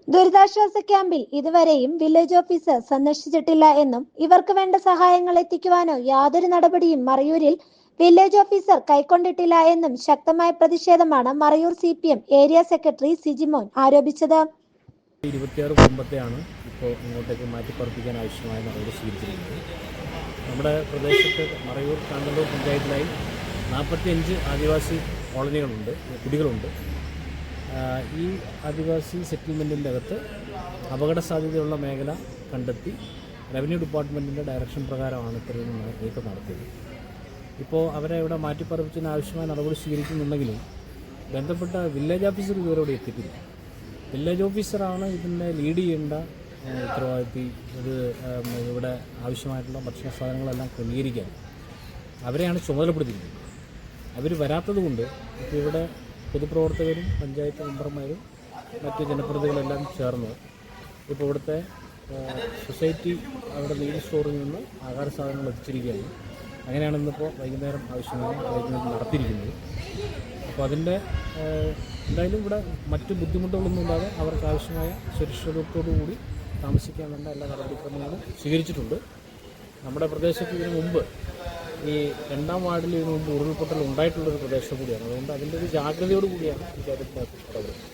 ദുരിതാശ്വാസ ക്യാമ്പിൽ ഇതുവരെയും വില്ലേജ് ഓഫീസർ സന്ദർശിച്ചിട്ടില്ല എന്നും ഇവർക്ക് വേണ്ട സഹായങ്ങൾ എത്തിക്കുവാനോ യാതൊരു നടപടിയും മറയൂരിൽ വില്ലേജ് ഓഫീസർ കൈക്കൊണ്ടിട്ടില്ല എന്നും ശക്തമായ പ്രതിഷേധമാണ് Marayoor CPM area secretary Sijimon ആരോപിച്ചത്. 26 കുടുംബത്തെയാണ് ഇപ്പോൾ ഇങ്ങോട്ടേക്ക് മാറ്റിപ്പാർപ്പിക്കാൻ ആവശ്യമായ നടപടി സ്വീകരിച്ചിരിക്കുന്നത്. നമ്മുടെ പ്രദേശത്ത് മറയൂർ കാന്തല്ലൂർ പഞ്ചായത്തിലായി 45 ആദിവാസി കോളനികളുണ്ട്, കുടികളുണ്ട്. ഈ ആദിവാസി സെറ്റിൽമെൻറ്റിൻ്റെ അകത്ത് അപകട സാധ്യതയുള്ള മേഖല കണ്ടെത്തി റവന്യൂ ഡിപ്പാർട്ട്മെൻറ്റിൻ്റെ ഡയറക്ഷൻ പ്രകാരമാണ് ഇത്രയും നീക്കം നടത്തിയത്. ഇപ്പോൾ അവരെ ഇവിടെ മാറ്റിപ്പാർപ്പിച്ചതിന് ആവശ്യമായ നടപടി സ്വീകരിക്കുന്നുണ്ടെങ്കിലും ബന്ധപ്പെട്ട വില്ലേജ് ഓഫീസർ ഇതുവരെ ഇവിടെ എത്തിയിട്ടില്ല. വില്ലേജ് ഓഫീസറാണ് ഇതിനെ ലീഡ് ചെയ്യേണ്ട ഉത്തരവാദിത്തി. ഇത് ഇവിടെ ആവശ്യമായിട്ടുള്ള ഭക്ഷണ സാധനങ്ങളെല്ലാം ക്രമീകരിക്കാൻ അവരെയാണ് ചുമതലപ്പെടുത്തിയിരിക്കുന്നത്. അവർ വരാത്തത് കൊണ്ട് ഇപ്പോൾ ഇവിടെ പൊതുപ്രവർത്തകരും പഞ്ചായത്ത് മെമ്പർമാരും മറ്റ് ജനപ്രതിനിധികളെല്ലാം ചേർന്ന് ഇപ്പോൾ ഇവിടുത്തെ സൊസൈറ്റി അവിടെ നീഡ് സ്റ്റോറിൽ നിന്ന് ആഹാര സാധനങ്ങൾ എത്തിച്ചിരിക്കുകയാണ്. അങ്ങനെയാണ് ഇന്നിപ്പോൾ വൈകുന്നേരം ആവശ്യമായ വൈകുന്നേരം നടത്തിയിരിക്കുന്നത്. അപ്പോൾ അതിൻ്റെ എന്തായാലും ഇവിടെ മറ്റ് ബുദ്ധിമുട്ടുകളൊന്നും ഇല്ലാതെ അവർക്ക് ആവശ്യമായ സുരക്ഷിതത്വത്തോടു കൂടി താമസിക്കാൻ വേണ്ട എല്ലാ നടപടിക്രമങ്ങളും സ്വീകരിച്ചിട്ടുണ്ട്. നമ്മുടെ പ്രദേശത്ത് ഇതിനു മുമ്പ് ഈ 2ാം വാർഡിൽ ഇതിനു മുമ്പ് ഉരുൾപൊട്ടൽ ഉണ്ടായിട്ടുള്ളൊരു പ്രദേശം കൂടിയാണ്. അതുകൊണ്ട് അതിൻ്റെ ഒരു ജാഗ്രതയോടു കൂടിയാണ് ഈ കാര്യത്തിനകത്ത് ഇടപെടുന്നത്.